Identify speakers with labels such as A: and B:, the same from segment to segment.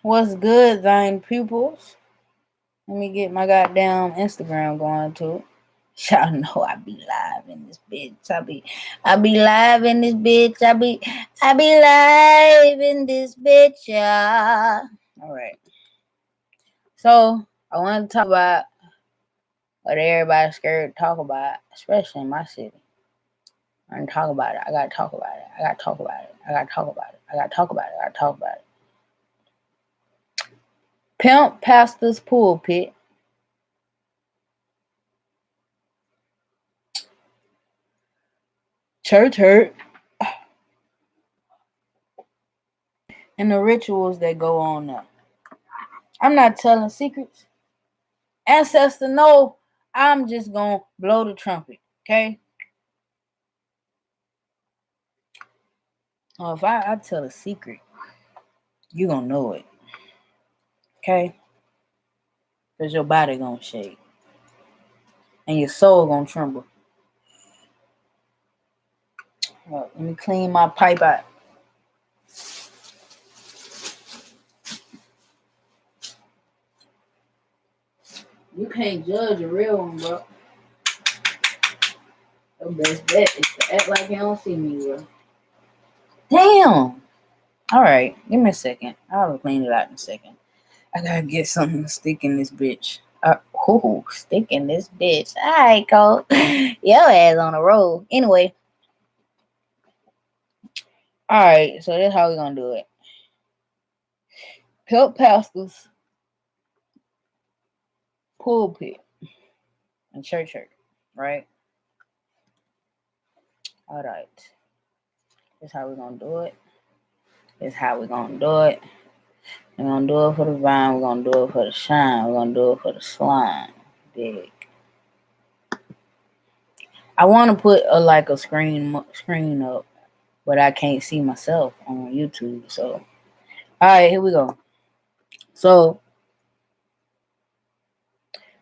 A: What's good, thine pupils? Let me get my goddamn Instagram going too. Y'all know I be live in this bitch. I be live in this bitch. I be live in this bitch, y'all. Alright. So I want to talk about what everybody's scared to talk about, especially in my city. I want to talk about it. I gotta talk about it. I gotta talk about it. I gotta talk about it. I gotta talk about it. I gotta talk about it. Pimp pastor's pulpit. Church hurt. And the rituals that go on now. I'm not telling secrets. Ancestor, no, I'm just gonna blow the trumpet, okay? If I tell a secret, you gonna know it, okay? Because your body gonna shake. And your soul gonna tremble. Well, let me clean my pipe out. You can't judge a real one, bro. Your best bet is to act like you don't see me, bro. Damn. Alright, give me a second. I'll clean it out in a second. I gotta get something to stick in this bitch. Stick in this bitch. Alright, Cole. Your ass on the road. Anyway. Alright, so that's how we're gonna do it. Pimp pastors, pulpit, and church hurt, right? Alright. That's how we're gonna do it. That's how we're gonna do it. We're gonna do it for the vine. We're gonna do it for the shine. We're gonna do it for the slime. Dig. I want to put a screen up, but I can't see myself on YouTube. So, all right, here we go. So,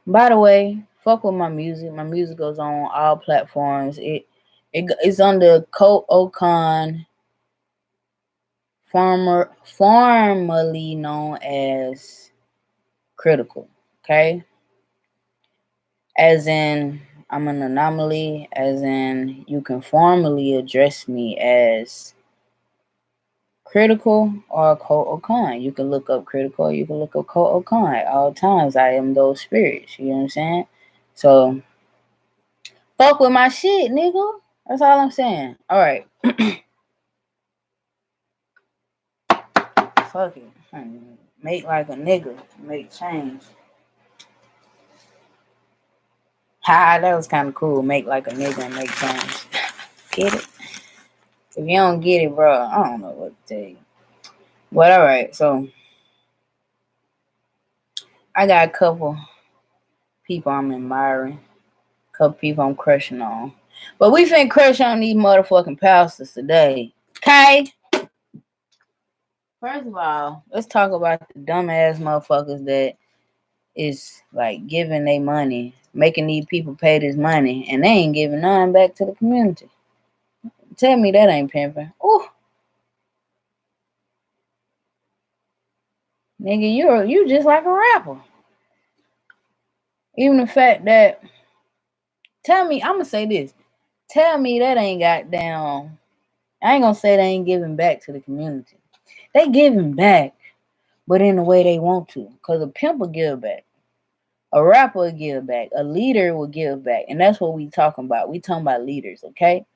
A: by the way, fuck with my music. My music goes on all platforms. It's under Colt Ocon, formerly known as Critical. Okay, as in I'm an anomaly. As in you can formally address me as Critical or Colt Ocon. You can look up Critical, you can look up Colt Ocon at all times. I am those spirits. You know what I'm saying? So, fuck with my shit, nigga. That's all I'm saying. Alright. Fuck it. Make like a nigga. Make change. Ha, that was kind of cool. Make like a nigga and make change. Get it? If you don't get it, bro, I don't know what to tell you. But alright, so I got a couple people I'm admiring. Couple people I'm crushing on. But we finna crush on these motherfucking pastors today. Okay? First of all, let's talk about the dumbass motherfuckers that is like giving they money, making these people pay this money, and they ain't giving none back to the community. Tell me that ain't pimping. Ooh. Nigga, you just like a rapper. Even the fact that tell me, I'ma say this. Tell me that ain't got down. I ain't gonna say they ain't giving back to the community. They giving back, but in the way they want to. Because a pimp will give back. A rapper will give back. A leader will give back. And that's what we talking about. We talking about leaders, okay?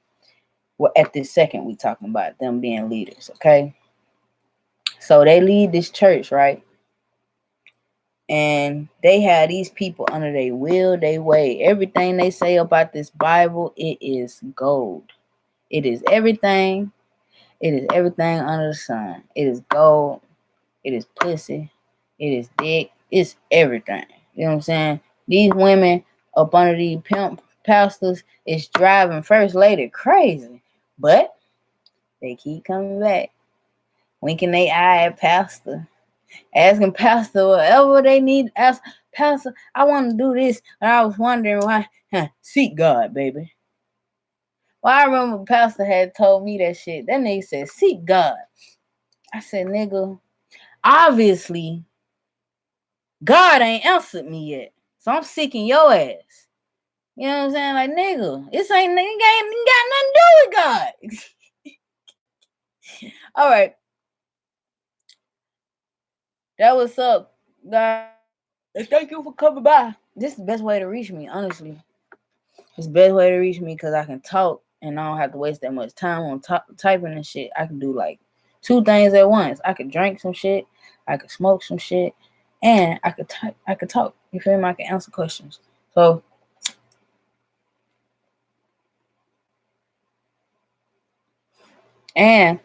A: Well, at this second, we talking about them being leaders, okay? So they lead this church, right? And they have these people under their will, they way. Everything they say about this Bible, it is gold. It is everything. It is everything under the sun. It is gold. It is pussy. It is dick. It's everything. You know what I'm saying? These women up under these pimp pastors is driving first lady crazy. But they keep coming back. Winking their eye at pastor. Asking pastor whatever they need. Ask pastor, I want to do this. And I was wondering why. Seek God, baby. Well, I remember pastor had told me that shit. That nigga said, seek God. I said, nigga, obviously God ain't answered me yet. So I'm seeking your ass. You know what I'm saying? Like, nigga, this ain't got nothing to do with God. All right. That was up, guys. Thank you for coming by. This is the best way to reach me, honestly. It's the best way to reach me because I can talk and I don't have to waste that much time on typing and shit. I can do like 2 things at once. I could drink some shit, I could smoke some shit, and I could type. I could talk. You feel me? I can answer questions. So, and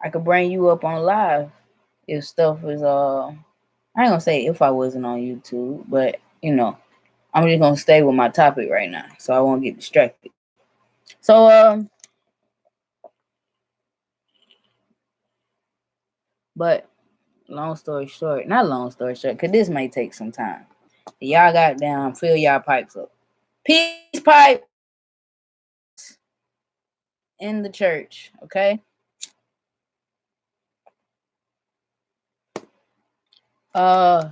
A: I could bring you up on live if stuff is I ain't gonna say if I wasn't on YouTube, but you know, I'm just gonna stay with my topic right now, so I won't get distracted. So but long story short, not long story short, cause this may take some time. Y'all got down, fill y'all pipes up. Peace pipe in the church, okay? Uh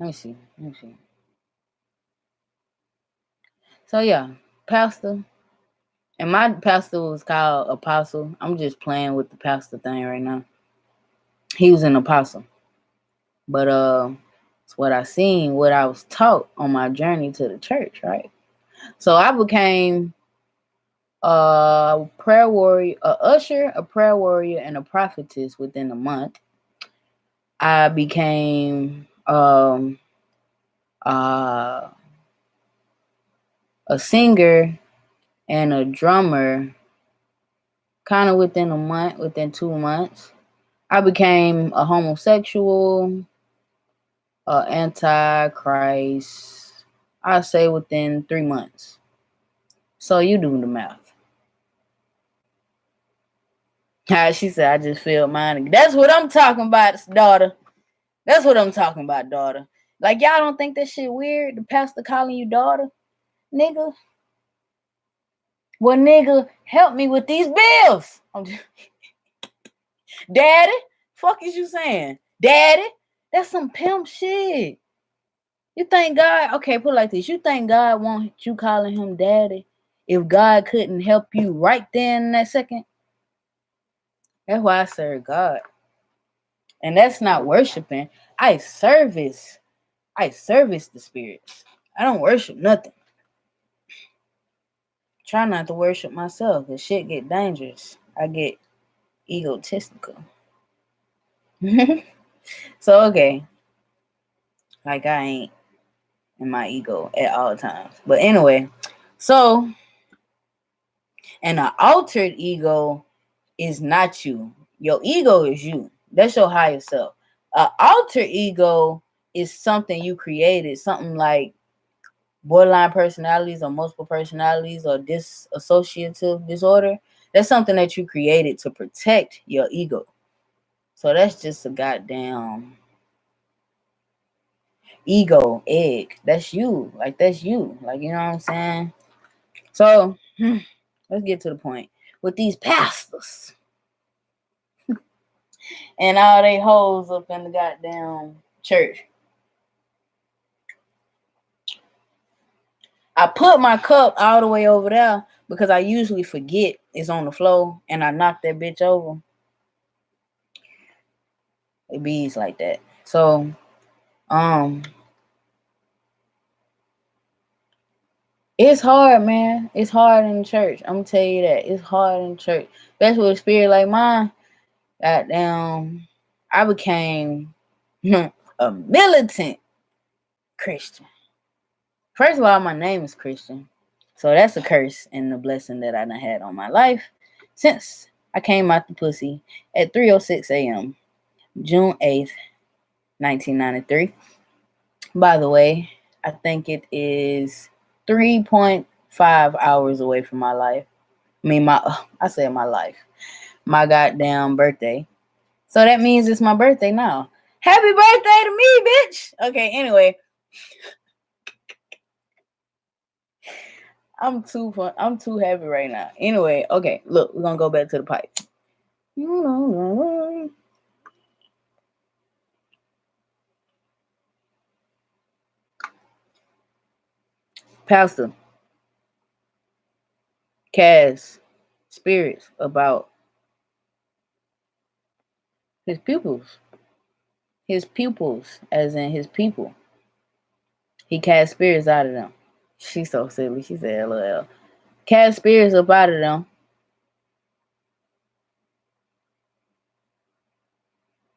A: let me see. So yeah, pastor. And my pastor was called Apostle. I'm just playing with the pastor thing right now. He was an apostle. But it's what I seen, what I was taught on my journey to the church, right? So I became a prayer warrior, a usher, a prayer warrior, and a prophetess within a month. I became a singer and a drummer kind of within a month, within 2 months. I became a homosexual, antichrist, I say within 3 months. So you do the math. She said, I just feel mine. That's what I'm talking about, daughter. That's what I'm talking about, daughter. Like, y'all don't think that shit weird? The pastor calling you daughter? Nigga. Well, nigga, help me with these bills. Daddy? Fuck is you saying? Daddy? That's some pimp shit. You think God, okay, put it like this. You think God wants you calling him daddy if God couldn't help you right then in that second? That's why I serve God. And that's not worshiping. I service the spirits. I don't worship nothing. Try not to worship myself because shit get dangerous. I get egotistical. So, okay. Like I ain't in my ego at all times. But anyway, so, and an altered ego is not you. Your ego is you. That's your higher self. An alter ego is something you created, something like borderline personalities or multiple personalities or dissociative disorder. That's something that you created to protect your ego. So that's just a goddamn ego egg. That's you. Like, that's you. Like, you know what I'm saying? So let's get to the point. With these pastors and all they hoes up in the goddamn church. I put my cup all the way over there because I usually forget it's on the floor and I knock that bitch over. It bees like that. So, it's hard, man. It's hard in church. I'm gonna tell you that. It's hard in church. That's what a spirit like mine. Goddamn, I became a militant Christian. First of all, my name is Christian. So that's a curse and a blessing that I done had on my life since I came out the pussy at 3:06 a.m. June 8th, 1993. By the way, I think it is 3.5 hours away from my life. I said my life. My goddamn birthday. So that means it's my birthday now. Happy birthday to me, bitch! Okay, anyway. I'm too happy right now. Anyway, okay, look, we're gonna go back to the pipe. Pastor cast spirits about his pupils. His pupils, as in his people. He cast spirits out of them. She's so silly. She said, LOL. Cast spirits up out of them,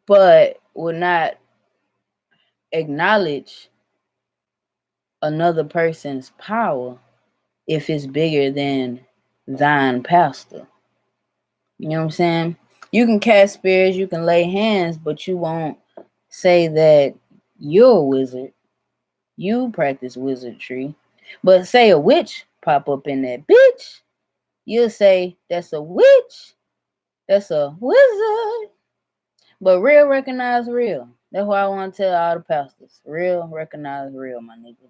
A: but will not acknowledge another person's power if it's bigger than thine pastor. You know what I'm saying? You can cast spirits, you can lay hands, but you won't say that you're a wizard. You practice wizardry. But say a witch pop up in that bitch, you'll say that's a witch. That's a wizard. But real recognize real. That's why I want to tell all the pastors. Real recognize real, my nigga.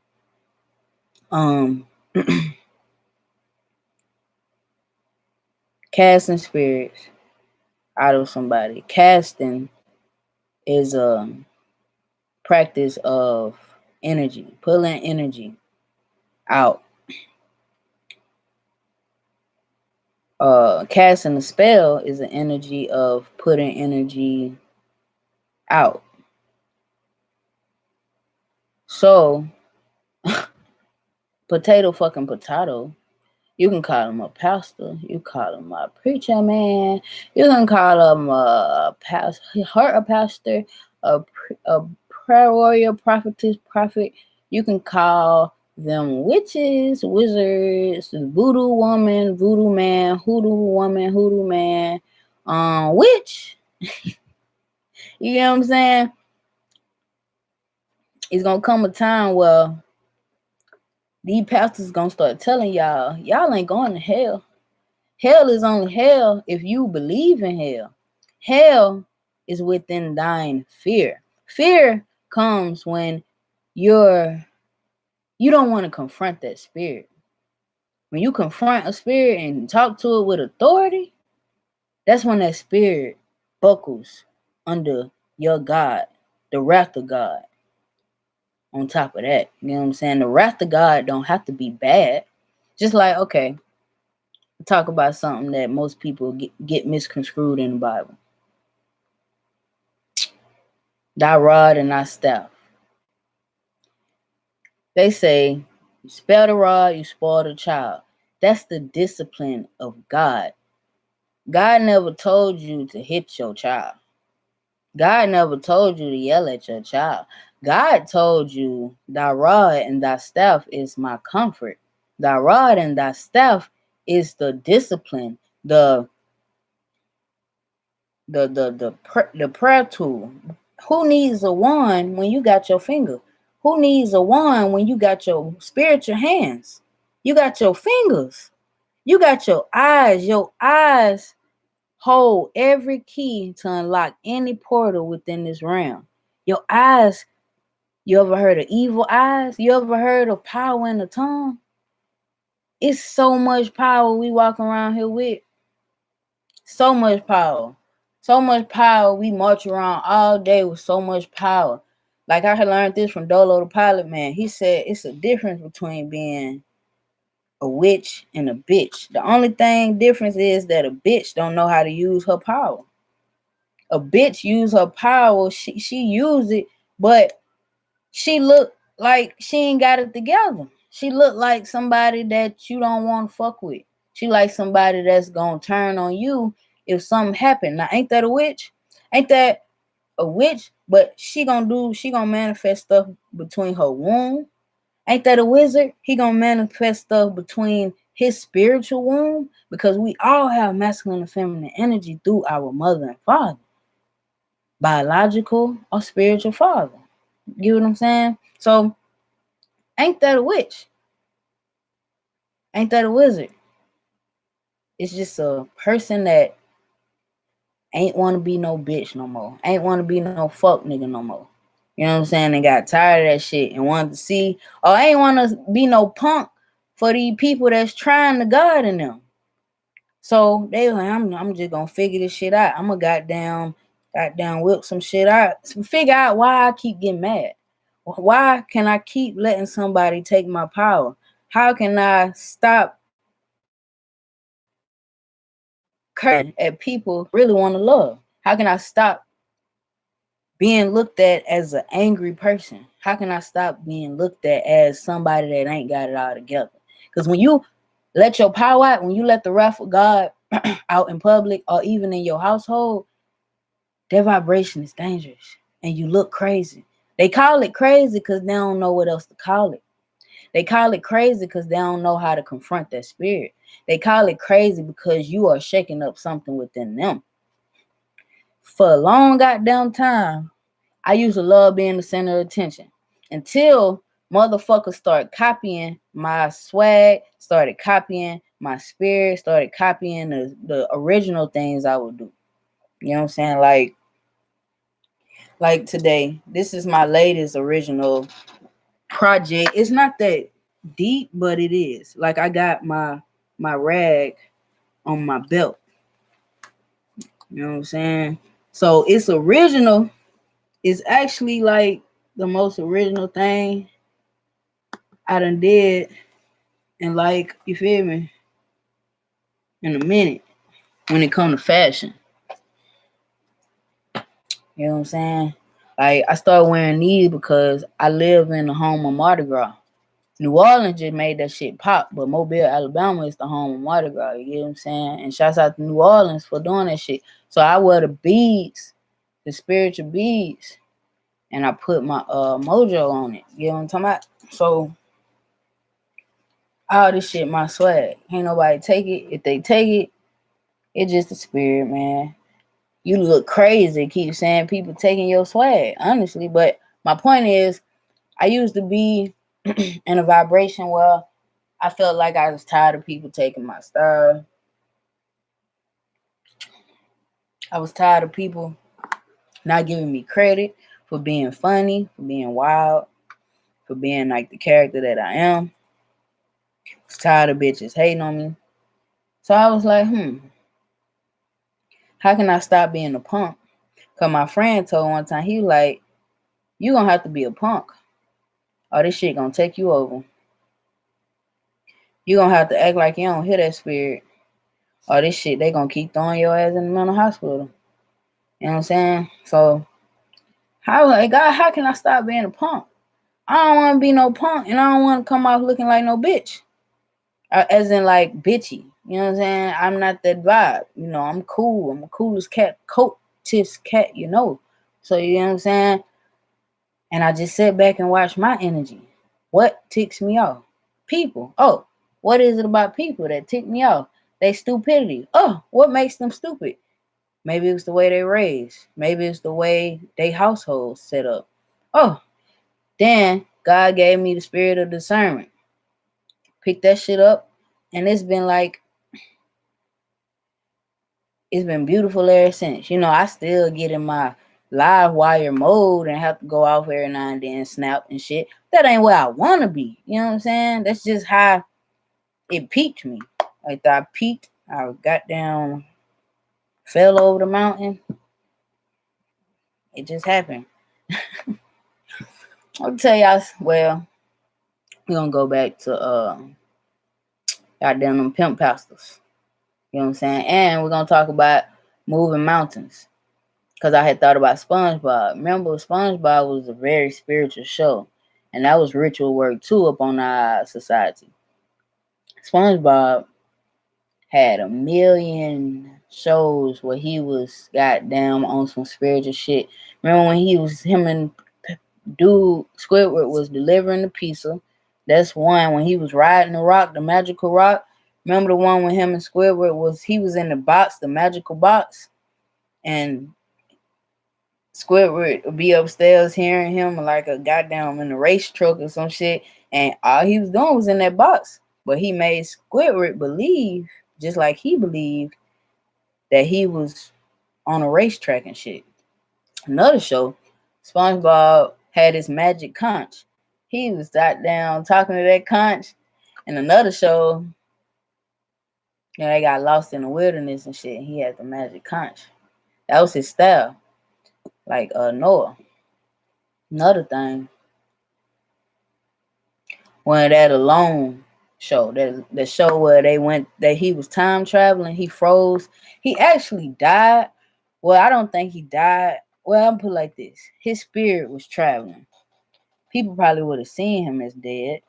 A: Casting spirits out of somebody. Casting is a practice of energy, pulling energy out. Casting a spell is an energy of putting energy out. So, potato. You can call him a pastor. You call him a preacher man. You can call him a pastor, a prayer warrior, prophetess, prophet. You can call them witches, wizards, voodoo woman, voodoo man, hoodoo woman, hoodoo man, witch. You know what I'm saying? It's gonna come a time where these pastors gonna start telling y'all ain't going to hell. Hell is only hell if you believe in hell. Hell is within thine fear. Fear comes when you don't want to confront that spirit. When you confront a spirit and talk to it with authority, that's when that spirit buckles under your God, the wrath of God. On top of that, you know what I'm saying? The wrath of God don't have to be bad. Just like, okay, talk about something that most people get misconstrued in the Bible. Thy rod and thy staff. They say, you spare the rod, you spoil the child. That's the discipline of God. God never told you to hit your child. God never told you to yell at your child. God told you, thy rod and thy staff is my comfort. Thy rod and thy staff is the discipline, the prayer tool. Who needs a wand when you got your finger? Who needs a wand when you got your spiritual hands? You got your fingers. You got your eyes. Your eyes hold every key to unlock any portal within this realm. Your eyes, you ever heard of evil eyes? You ever heard of power in the tongue? It's so much power we walk around here with. So much power. So much power. We march around all day with so much power. Like I had learned this from Dolo the Pilot Man. He said it's a difference between being a witch and a bitch. The only difference is that a bitch don't know how to use her power. A bitch use her power. She use it, but she look like she ain't got it together. She look like somebody that you don't want to fuck with. She like somebody that's gonna turn on you if something happen. Now, ain't that a witch? Ain't that a witch? But she gonna manifest stuff between her womb. Ain't that a wizard? He gonna manifest stuff between his spiritual womb, because we all have masculine and feminine energy through our mother and father, biological or spiritual father. You know what I'm saying? So, ain't that a witch? Ain't that a wizard? It's just a person that ain't want to be no bitch no more. Ain't want to be no fuck nigga no more. You know what I'm saying? They got tired of that shit and wanted to see, or ain't want to be no punk for these people that's trying to God in them. So they like, I'm just gonna figure this shit out. I'm gonna goddamn whip some shit out. Figure out why I keep getting mad. Why can I keep letting somebody take my power? How can I stop cursing at people really want to love? How can I stop being looked at as an angry person? How can I stop being looked at as somebody that ain't got it all together? Because when you let your power out, when you let the wrath of God out in public or even in your household, their vibration is dangerous and you look crazy. They call it crazy because they don't know what else to call it. They call it crazy because they don't know how to confront that spirit. They call it crazy because you are shaking up something within them. For a long goddamn time, I used to love being the center of attention until motherfuckers start copying my swag, started copying my spirit, started copying the original things I would do. You know what I'm saying? Like today, this is my latest original project. It's not that deep, but it is. Like I got my rag on my belt. You know what I'm saying? So it's original. It's actually like the most original thing I done did, and like, you feel me, in a minute when it come to fashion. You know what I'm saying? Like I started wearing these because I live in the home of Mardi Gras. New Orleans just made that shit pop, but Mobile, Alabama is the home of Mardi Gras. You get what I'm saying? And shouts out to New Orleans for doing that shit. So I wear the beads, the spiritual beads, and I put my mojo on it. You know what I'm talking about? So all this shit my swag. Ain't nobody take it. If they take it, it's just the spirit, man. You look crazy. Keep saying people taking your swag, honestly. But my point is, I used to be in a vibration where I felt like I was tired of people taking my style. I was tired of people not giving me credit for being funny, for being wild, for being like the character that I am. I was tired of bitches hating on me. So I was like, how can I stop being a punk? Because my friend told one time, he was like, you gonna have to be a punk, or this shit gonna take you over. You gonna have to act like you don't hear that spirit, or this shit, they gonna keep throwing your ass in the mental hospital. You know what I'm saying? So, how can I stop being a punk? I don't want to be no punk, and I don't want to come off looking like no bitch. As in, like, bitchy. You know what I'm saying? I'm not that vibe. You know, I'm cool. I'm the coolest cat, coatest cat, you know. So, you know what I'm saying? And I just sit back and watch my energy. What ticks me off? People. Oh, what is it about people that tick me off? They stupidity. Oh, what makes them stupid? Maybe it's the way they raised. Maybe it's the way they household set up. Oh, then God gave me the spirit of discernment. Pick that shit up, and it's been beautiful ever since. You know, I still get in my live wire mode and have to go off every now and then, snap and shit. That ain't where I want to be. You know what I'm saying? That's just how it peaked me. Like I peaked, I got down, fell over the mountain. It just happened. I'll tell y'all, well, we're gonna go back to goddamn them pimp pastors. You know what I'm saying? And we're gonna talk about moving mountains. Cause I had thought about SpongeBob. Remember, SpongeBob was a very spiritual show. And that was ritual work too upon our society. SpongeBob had a million shows where he was goddamn on some spiritual shit. Remember when him and dude Squidward was delivering the pizza? That's one. When he was riding the rock, the magical rock. Remember the one when him and Squidward he was in the box, the magical box, and Squidward would be upstairs hearing him like a goddamn in a race truck or some shit, and all he was doing was in that box. But he made Squidward believe, just like he believed, that he was on a racetrack and shit. Another show, SpongeBob had his magic conch. He was sat down talking to that conch, In another show, they got lost in the wilderness and shit. He had the magic conch. That was his style. Like Noah. Another thing, one of that Alone show, that the show where that he was time traveling, he froze. He actually died. Well, I don't think he died. Well, I'm put it like this. His spirit was traveling. People probably would have seen him as dead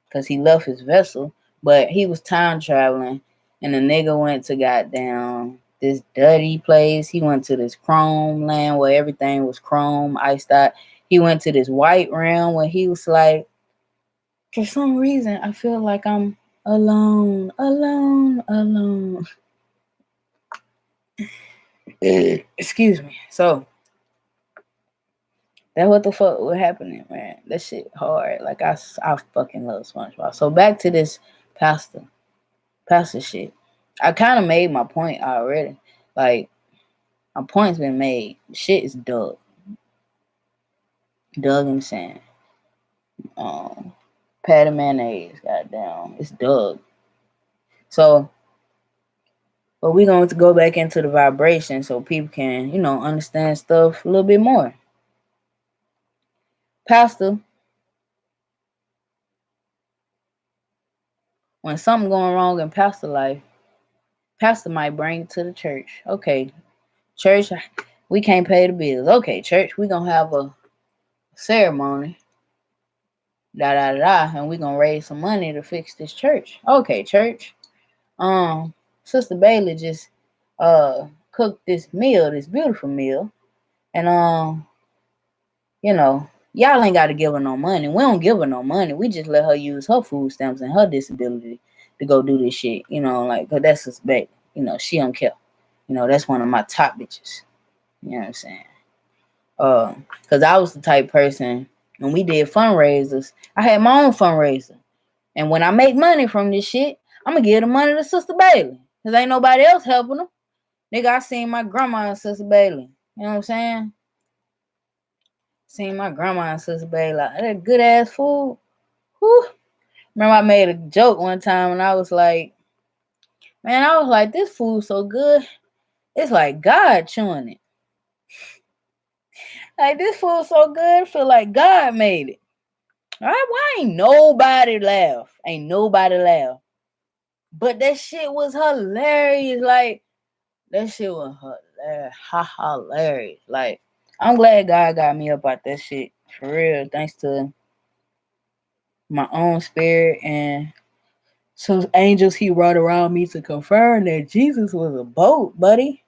A: because he left his vessel, but he was time traveling, and the nigga went to goddamn this dirty place. He went to this chrome land where everything was chrome, iced out. He went to this white realm where he was like, for some reason, I feel like I'm alone, alone, alone. Excuse me. So that's what the fuck was happening, man. That shit hard. Like I fucking love SpongeBob. So back to this pastor shit. I kind of made my point already. Like my point's been made. Shit is dug in the sand. Patty mayonnaise, goddamn, it's dug. So, but we're going to go back into the vibration so people can, understand stuff a little bit more. Pastor, when something going wrong in pastor life, pastor might bring it to the church. Okay, church, we can't pay the bills. Okay, church, we're going to have a ceremony. And we're going to raise some money to fix this church. Okay, church. Sister Bailey just cooked this beautiful meal. And y'all ain't got to give her no money. We don't give her no money. We just let her use her food stamps and her disability to go do this shit. Cause that's Sister Bailey. She don't care. That's one of my top bitches. You know what I'm saying? Cause I was the type person when we did fundraisers, I had my own fundraiser. And when I make money from this shit, I'm gonna give the money to Sister Bailey. Cause ain't nobody else helping them. Nigga, I seen my grandma and Sister Bailey. You know what I'm saying? Seen my grandma and Sister Bailey. Like, that good ass food. Whew. Remember I made a joke one time and I was like, this food so good. It's like God chewing it. Like, this food so good, I feel like God made it. All right, why ain't nobody laugh? Ain't nobody laugh. But that shit was hilarious. Like, that shit was hilarious. Like, I'm glad God got me up out that shit. For real. Thanks to my own spirit and some angels he brought around me to confirm that Jesus was a boat, buddy.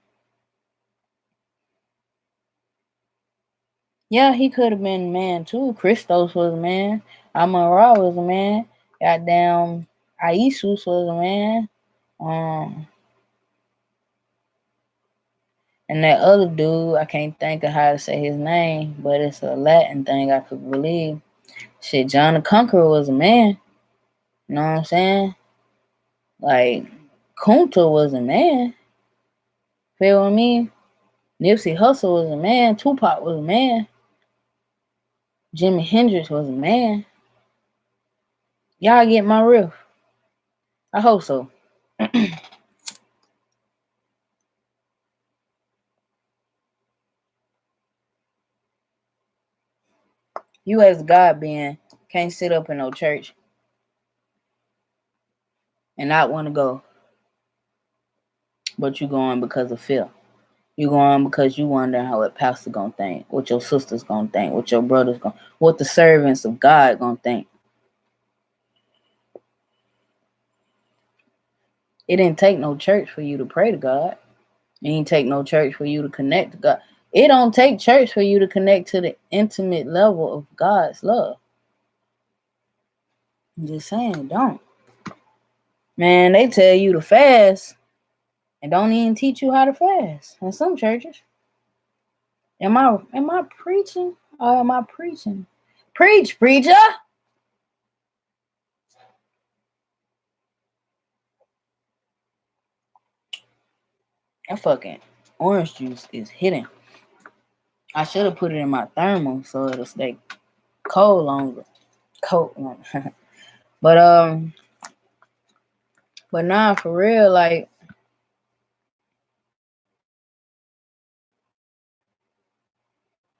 A: Yeah, he could have been a man too. Christos was a man. Amon-Ra was a man. Goddamn, Isus was a man. And that other dude, I can't think of how to say his name, but it's a Latin thing I could believe. Shit, John the Conqueror was a man. You know what I'm saying? Like, Kunta was a man. Feel what I mean? Nipsey Hussle was a man. Tupac was a man. Jimi Hendrix was a man. Y'all get my riff. I hope so. You as God being can't sit up in no church and not want to go. But you going because of fear. You going because you wonder how a pastor gonna think, what your sister's gonna think, what your brother's gonna, what the servants of God gonna think. It didn't take no church for you to pray to God. It didn't take no church for you to connect to God. It don't take church for you to connect to the intimate level of God's love. I'm just saying, don't. Man, they tell you to fast and don't even teach you how to fast in some churches. Am I preaching or am I preaching? Preach, preacher! That fucking orange juice is hitting. I should have put it in my thermal so it'll stay cold longer. But But nah, for real, like,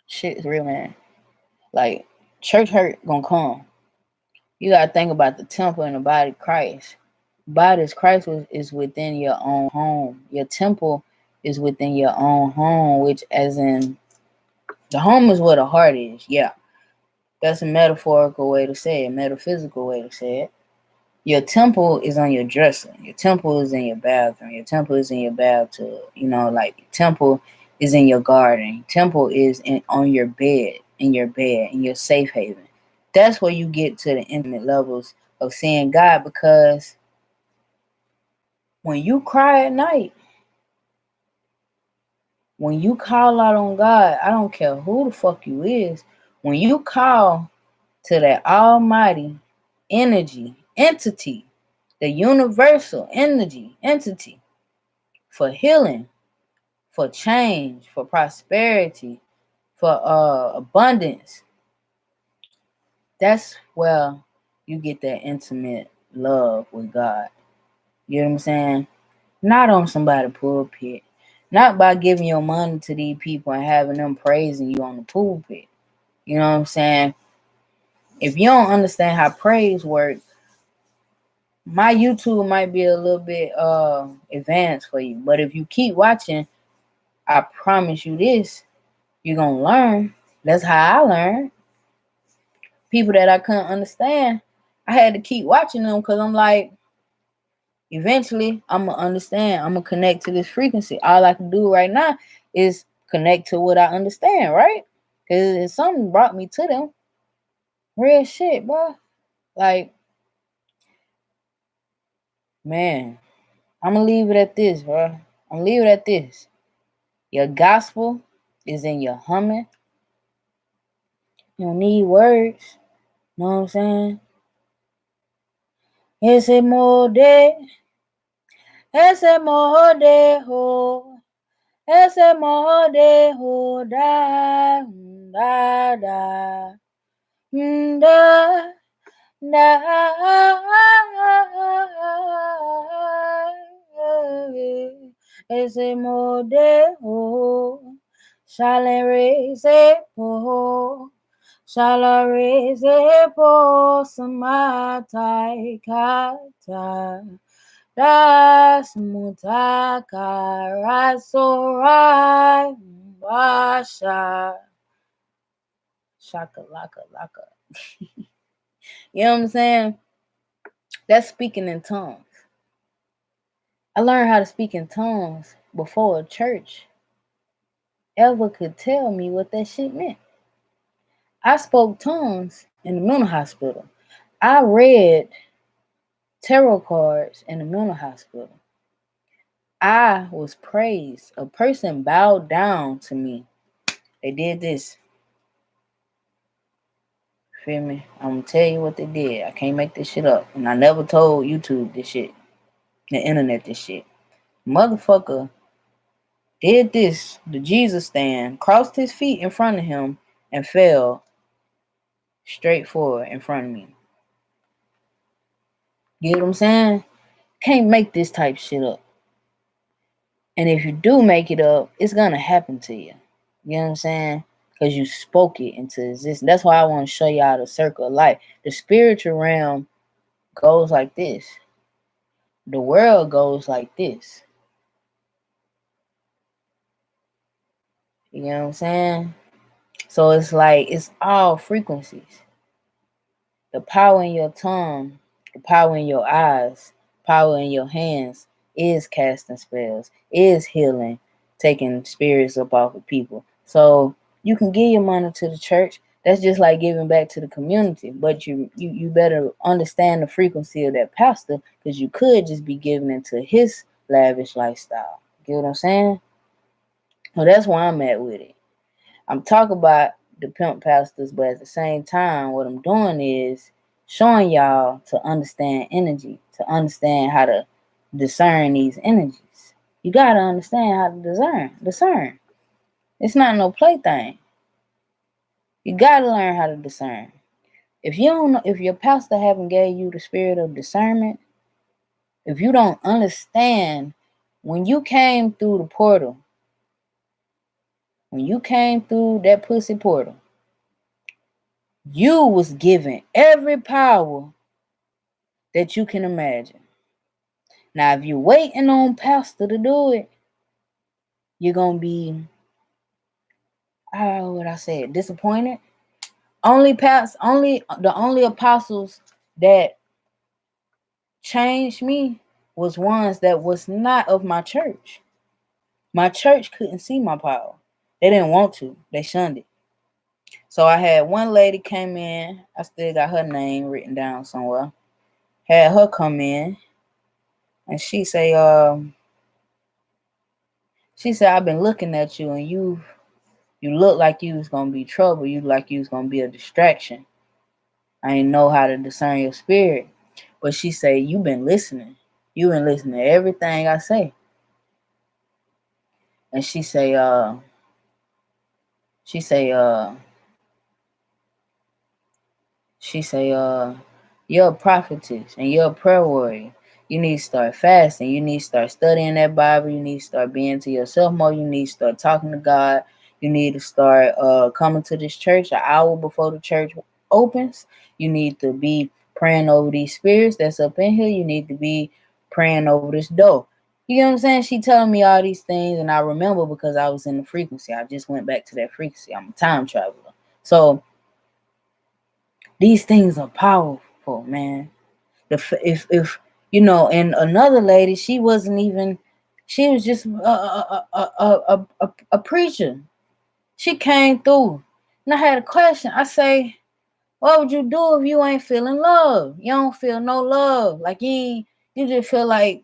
A: shit's real, man. Like, church hurt gonna come. You gotta think about the temple and the body of Christ. Body of Christ is within your own home. Your temple is within your own home, which, as in, the home is where the heart is. Yeah, that's a metaphorical way to say it, metaphysical way to say it. Your temple is on your dresser. Your temple is in your bathroom. Your temple is in your bathtub. You know, like, your temple is in your garden. Temple is on your bed, in your safe haven. That's where you get to the intimate levels of seeing God, because when you cry at night, when you call out on God, I don't care who the fuck you is, when you call to that almighty entity, the universal entity, for healing, for change, for prosperity, for abundance, that's where you get that intimate love with God. You know what I'm saying? Not on somebody's pulpit. Not by giving your money to these people and having them praising you on the pulpit. You know what I'm saying? If you don't understand how praise works, my YouTube might be a little bit advanced for you. But if you keep watching, I promise you this, you're gonna learn. That's how I learned. People that I couldn't understand, I had to keep watching them, because I'm like, eventually I'm gonna understand. I'm gonna connect to this frequency. All I can do right now is connect to what I understand, right? Because something brought me to them. Real shit, bro. Like, man, I'm gonna leave it at this, bro. I'm gonna leave it at this. Your gospel is in your humming. You don't need words. Know what I'm saying? Ese molde, ese molde, ho. Ese molde, ho, da, da, da, da, da. Ese molde, ho. Shalere, ho. Shalare po samatai kata das mutaka rasorai basha shaka laka laka. You know what I'm saying? That's speaking in tongues. I learned how to speak in tongues before a church ever could tell me what that shit meant. I spoke tongues in the mental hospital. I read tarot cards in the mental hospital. I was praised. A person bowed down to me. They did this. Feel me? I'm gonna tell you what they did. I can't make this shit up. And I never told YouTube this shit. The internet this shit. Motherfucker did this. The Jesus stand. Crossed his feet in front of him and fell straight forward in front of me. You know what I'm saying? Can't make this type shit up. And if you do make it up, it's gonna happen to you. You know what I'm saying? Because you spoke it into existence. That's why I want to show y'all the circle of life. The spiritual realm goes like this. The world goes like this. You know what I'm saying? So it's like, it's all frequencies. The power in your tongue, the power in your eyes, power in your hands is casting spells, is healing, taking spirits up off of people. So you can give your money to the church. That's just like giving back to the community. But you better understand the frequency of that pastor, because you could just be giving into his lavish lifestyle. Get what I'm saying? Well, that's where I'm at with it. I'm talking about the pimp pastors, but at the same time, what I'm doing is showing y'all to understand energy, to understand how to discern these energies. You gotta understand how to discern. It's not no plaything. You gotta learn how to discern. If you don't know, if your pastor haven't gave you the spirit of discernment, If you don't understand, when you came through the portal, when you came through that pussy portal, you was given every power that you can imagine. Now, if you're waiting on pastor to do it, you're gonna be, what I said, disappointed. The only apostles that changed me was ones that was not of my church. My church couldn't see my power. They didn't want to. They shunned it. So I had one lady came in. I still got her name written down somewhere. Had her come in, and she say, I've been looking at you, and you look like you was gonna be trouble. You like you was gonna be a distraction. I didn't know how to discern your spirit. But she say, you been listening. You been listening to everything I say. And she say, she say, you're a prophetess and you're a prayer warrior. You need to start fasting. You need to start studying that Bible. You need to start being to yourself more. You need to start talking to God. You need to start coming to this church an hour before the church opens. You need to be praying over these spirits that's up in here. You need to be praying over this door. You know what I'm saying? She telling me all these things, and I remember because I was in the frequency. I just went back to that frequency. I'm a time traveler. So these things are powerful, man. If you know, and another lady, she wasn't even. She was just a preacher. She came through, and I had a question. I say, what would you do if you ain't feeling love? You don't feel no love. Like you just feel like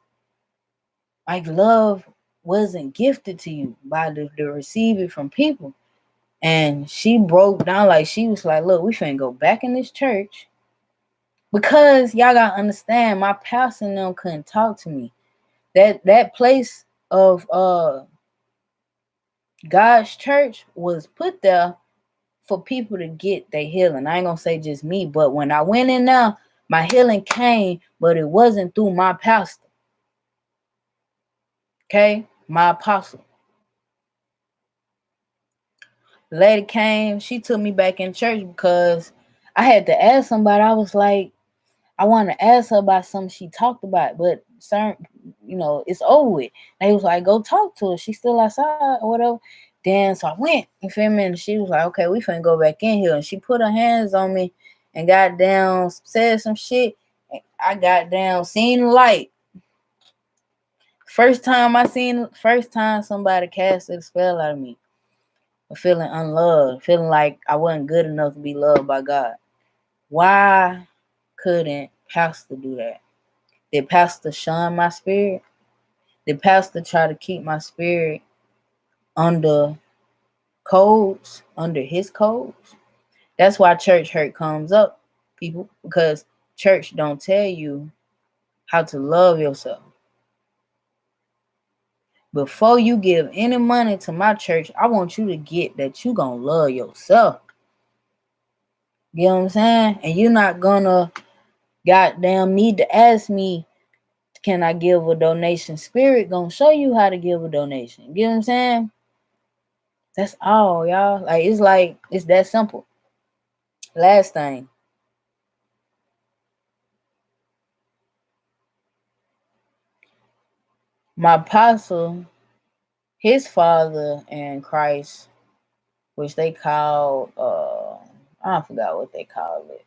A: love wasn't gifted to you by the receive it from people. And she broke down, like she was like, look, we finna go back in this church. Because y'all gotta understand, my pastor and them couldn't talk to me. That place of God's church was put there for people to get their healing. I ain't gonna say just me, but when I went in there, my healing came, but it wasn't through my pastor. Okay, my apostle. The lady came, she took me back in church because I had to ask somebody. I was like, I want to ask her about something she talked about, but certain, it's over with. And he was like, go talk to her. She's still outside or whatever. Then so I went, you feel me? And she was like, okay, we finna go back in here. And she put her hands on me and got down, said some shit. I got down, seen light. First time somebody casted a spell out of me. Feeling unloved, feeling like I wasn't good enough to be loved by God. Why couldn't pastor do that? Did pastor shun my spirit? Did pastor try to keep my spirit under codes, under his codes? That's why church hurt comes up, people, because church don't tell you how to love yourself. Before you give any money to my church, I want you to get that you gonna love yourself. You know what I'm saying? And you're not gonna goddamn need to ask me, can I give a donation? Spirit gonna show you how to give a donation. You know what I'm saying? That's all, y'all. It's that simple. Last thing. My apostle, his father in Christ, which they called, I forgot what they called it.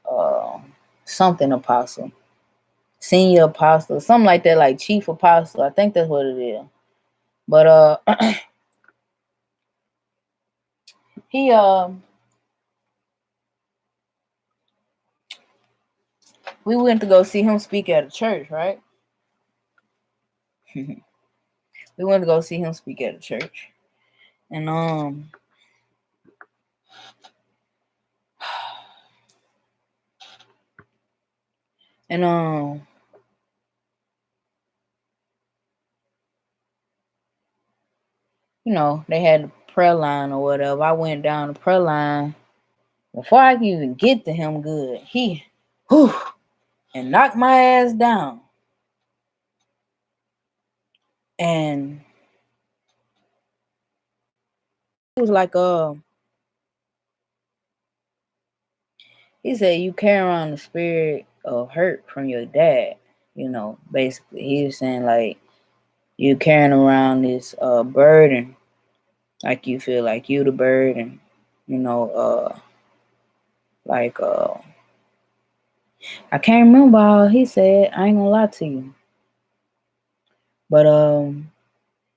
A: Something apostle. Senior apostle. Something like that, like chief apostle. I think that's what it is. But he we went to go see him speak at a church, right? We went to go see him speak at a church. And they had a prayer line or whatever. I went down the prayer line. Before I could even get to him good, he and knocked my ass down. And he was like, he said you carry around the spirit of hurt from your dad. Basically, he was saying like you carrying around this burden, like you feel like you the burden, you know, like I can't remember how he said. I ain't gonna lie to you, but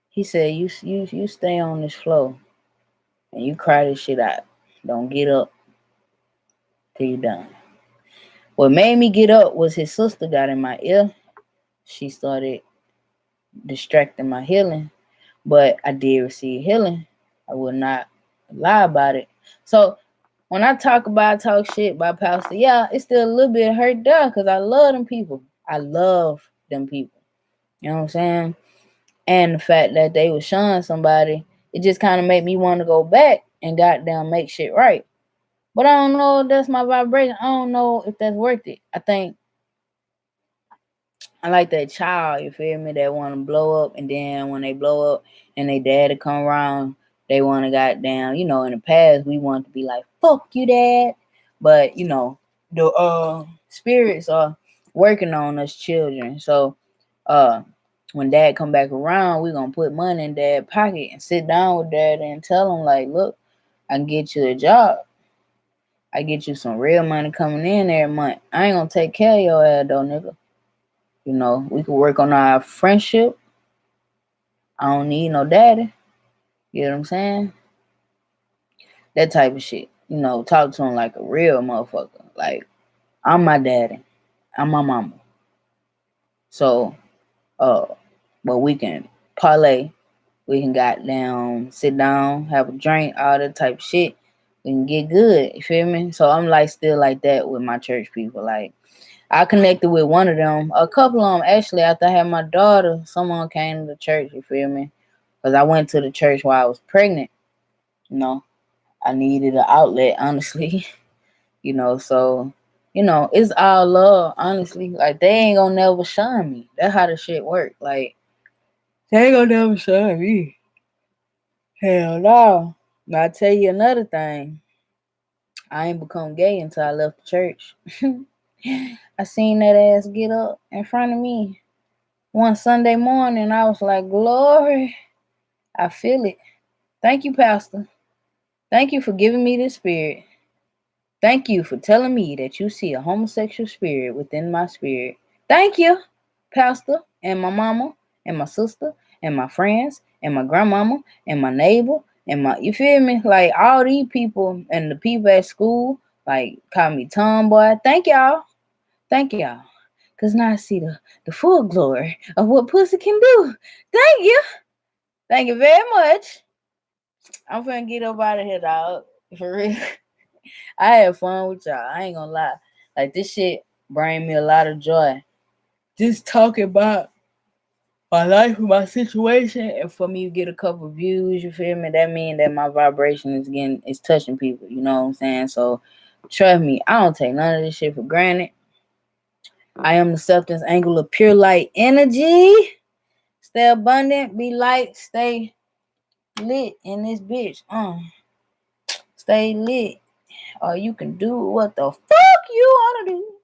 A: he said you stay on this floor and you cry this shit out. Don't get up till you done. What made me get up was his sister got in my ear. She started distracting my healing, but I did receive healing. I will not lie about it. So when I talk shit about Pastor, yeah, it's still a little bit hurt there because I love them people. I love them people. You know what I'm saying? And the fact that they was showing somebody, it just kind of made me want to go back and goddamn make shit right. But I don't know if that's my vibration. I don't know if that's worth it. I think I like that child, you feel me, that want to blow up, and then when they blow up and they dad to come around, they want to goddamn, in the past we want to be like, fuck you, dad. But, the spirits are working on us children. So uh when dad come back around, we gonna put money in dad's pocket and sit down with dad and tell him like, look, I can get you a job. I get you some real money coming in every month. I ain't gonna take care of your ass though, nigga. We could work on our friendship. I don't need no daddy. You know what I'm saying? That type of shit. Talk to him like a real motherfucker. Like, I'm my daddy. I'm my mama. So, but we can parlay. We can goddamn sit down, have a drink, all that type of shit. We can get good. You feel me? So I'm like still like that with my church people. Like, I connected with one of them, a couple of them actually. After I had my daughter, someone came to the church. You feel me? Because I went to the church while I was pregnant. I needed an outlet, honestly. So it's all love, honestly. Like, they ain't gonna never shun me. That's how the shit work. Like, they ain't gonna never shun me. Hell no. Now I tell you another thing. I ain't become gay until I left the church. I seen that ass get up in front of me one Sunday morning. I was like, glory. I feel it. Thank you, Pastor. Thank you for giving me this spirit. Thank you for telling me that you see a homosexual spirit within my spirit. Thank you, Pastor, and my mama, and my sister, and my friends, and my grandmama, and my neighbor, and you feel me? Like, all these people and the people at school, like, call me tomboy. Thank y'all. Thank y'all. Because now I see the full glory of what pussy can do. Thank you. Thank you very much. I'm finna get up out of here, dog. For real. I had fun with y'all. I ain't gonna lie. Like, this shit bring me a lot of joy. Just talking about my life and my situation, and for me to get a couple views, you feel me? That mean that my vibration is touching people. You know what I'm saying? So trust me, I don't take none of this shit for granted. I am the substance angle of pure light energy. Stay abundant, be light, stay lit in this bitch. Stay lit. Or you can do what the fuck you wanna do.